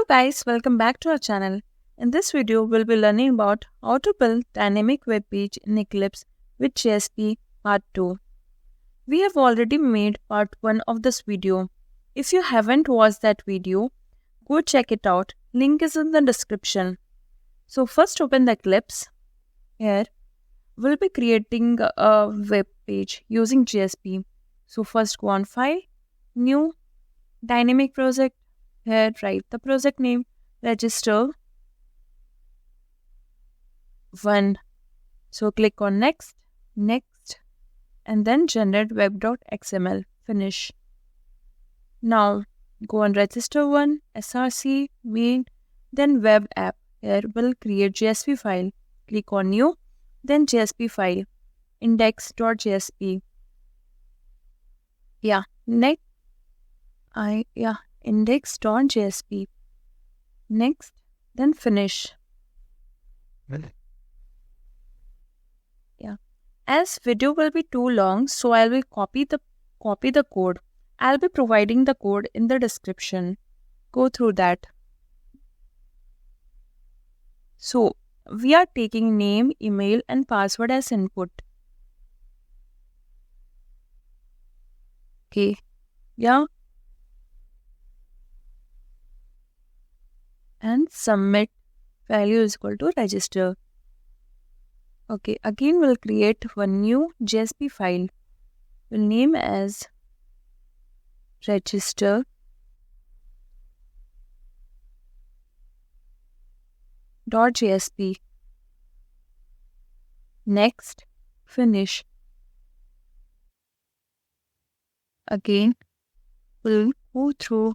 Hello guys, welcome back to our channel. In this video, we'll be learning about how to build dynamic web page in Eclipse with JSP Part 2. We have already made Part 1 of this video. If you haven't watched that video, go check it out. Link is in the description. So first open the Eclipse. Here, we'll be creating a web page using JSP. So first go on File, New, Dynamic Project. Here write the project name, register 1. So click on next, and then generate web.xml, finish. Now go on register 1, src, main, then web app. Here we'll create JSP file. Click on new, then JSP file, index.jsp. Index.jsp. Next, then finish. As video will be too long, so I will copy the code. I'll be providing the code in the description. Go through that. So we are taking name, email, and password as input. Okay. And submit value is equal to register. Okay, again we'll create one new JSP file. We'll name as register.jsp. Next, finish. Again, we'll go through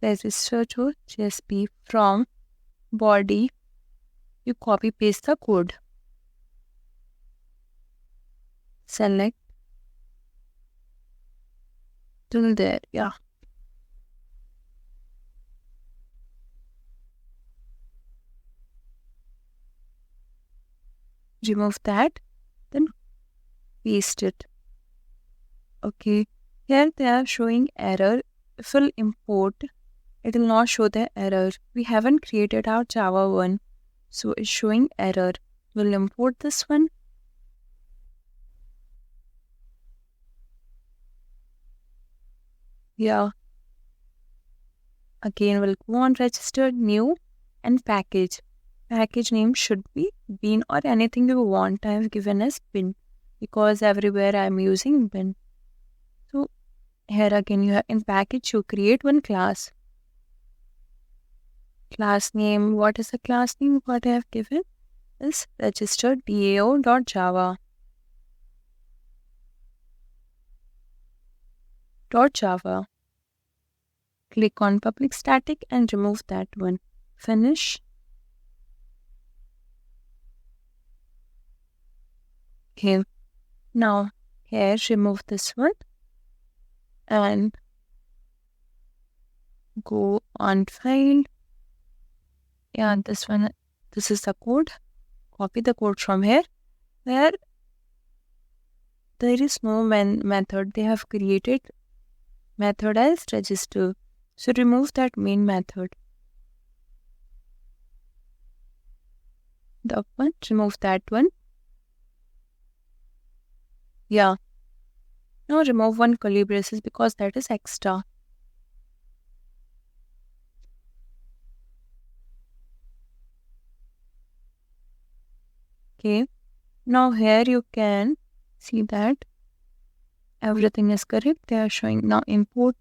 register to JSP from body. You copy paste the code. Select till there. Remove that, then paste it. Okay, here they are showing error. If we'll import, it will not show the error. We haven't created our Java one, so it's showing error. We'll import this one. Again, we'll go on register, new, and package. Package name should be bin or anything you want. I have given as bin because everywhere I am using bin. So here again, you have in package, you create one class. Class name, what is the class name? What I have given is register dao.java. .java. Click on public static and remove that one. Finish. Okay. Now here remove this one and go on file. This one. This is the code. Copy the code from here. Where there is no method. They have created method as register. So remove that main method. The one, remove that one. Now remove one curly braces because that is extra. Okay. Now here you can see that everything is correct. They are showing now import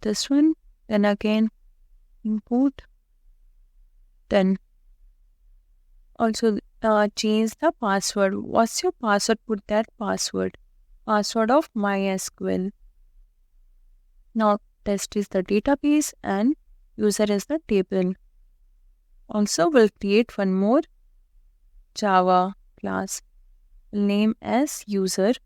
this one, then again import, then also change the password. What's your password? Put that password of MySQL. Now test is the database and user is the table. Also we'll create one more Java class. Name as user.java.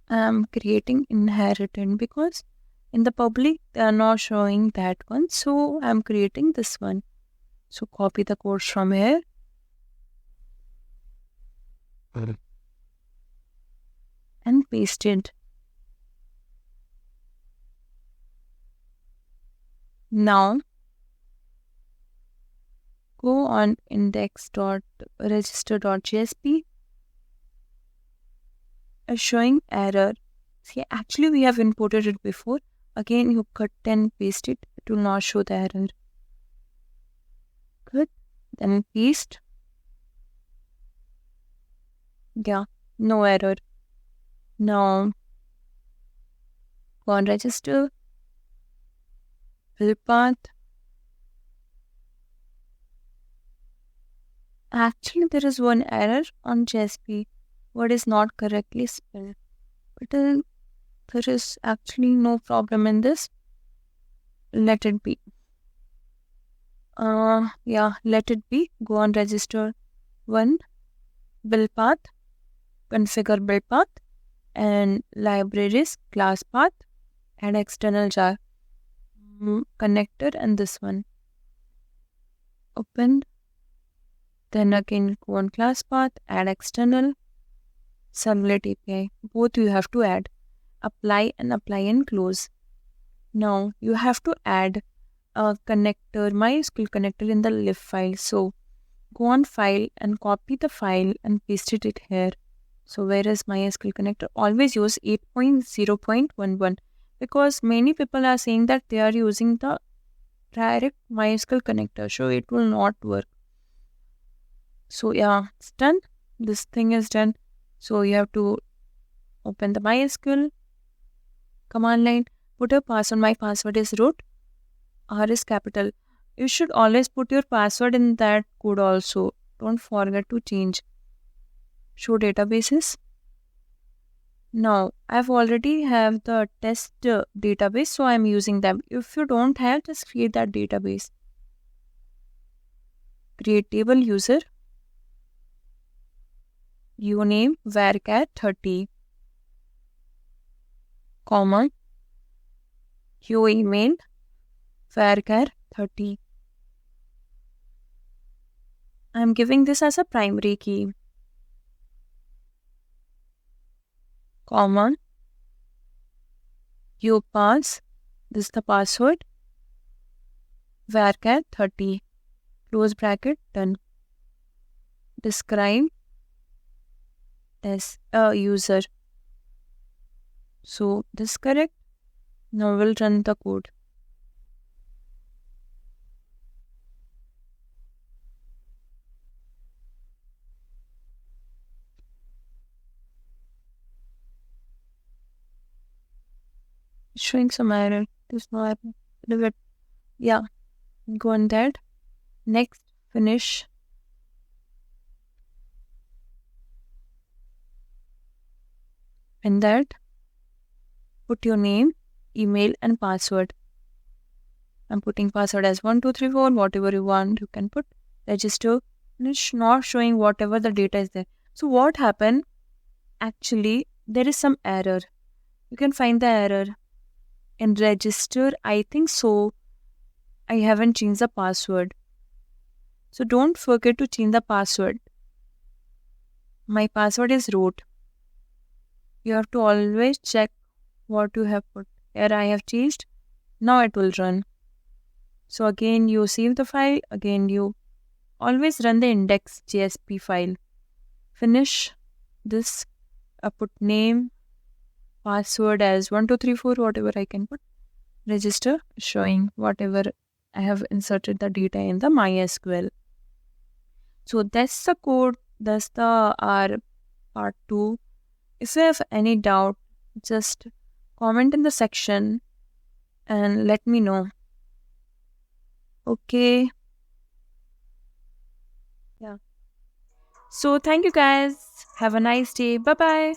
I am creating inheritance because in the public they are not showing that one, so I am creating this one. So copy the code from here and pasted. Now go on index.register.jsp, showing error. See, actually we have imported it before. Again, you cut and paste it. It will not show the error. Cut, then paste. Yeah, no error. Now go on register, build path. Actually, there is one error on JSP. Word is not correctly spelled. But there is actually no problem in this. Let it be. Let it be. Go on register 1, build path, configure build path, and libraries, class path, add external jar connector, and this one. Open. Then again go on class path, add external, servlet API. Both you have to add. Apply and close. Now you have to add a connector, MySQL connector in the lib file. So go on file and copy the file and paste it here. So where is MySQL connector? Always use 8.0.11 because many people are saying that they are using the direct MySQL connector. So it will not work. So yeah, it's done. This thing is done. So you have to open the MySQL command line, put a password. My password is root, R is capital. You should always put your password in that code also. Don't forget to change. Show databases. Now I've already have the test database, so I'm using them. If you don't have, just create that database. Create table user. Uname varchar 30, comma, your email varchar 30. I'm giving this as a primary key, comma, you pass, this is the password, varchar 30, close bracket, done. Describe as a user. So this is correct. Now we'll run the code. It's showing some error. There's no error. Yeah, go on that. Next, finish. In that, put your name, email, and password. I'm putting password as 1234. Whatever you want, you can put. Register. And it's not showing whatever the data is there. So what happened? Actually, there is some error. You can find the error in register. I think so. I haven't changed the password. So don't forget to change the password. My password is root. You have to always check what you have put. Here I have changed. Now it will run. So again you save the file. Again you always run the index.jsp file. Finish this. Put name, password as 1234, whatever I can put. Register, showing whatever I have inserted the data in the MySQL. So that's the code. That's the our part 2. If you have any doubt, just comment in the section and let me know. Okay. Yeah. So thank you guys. Have a nice day. Bye bye.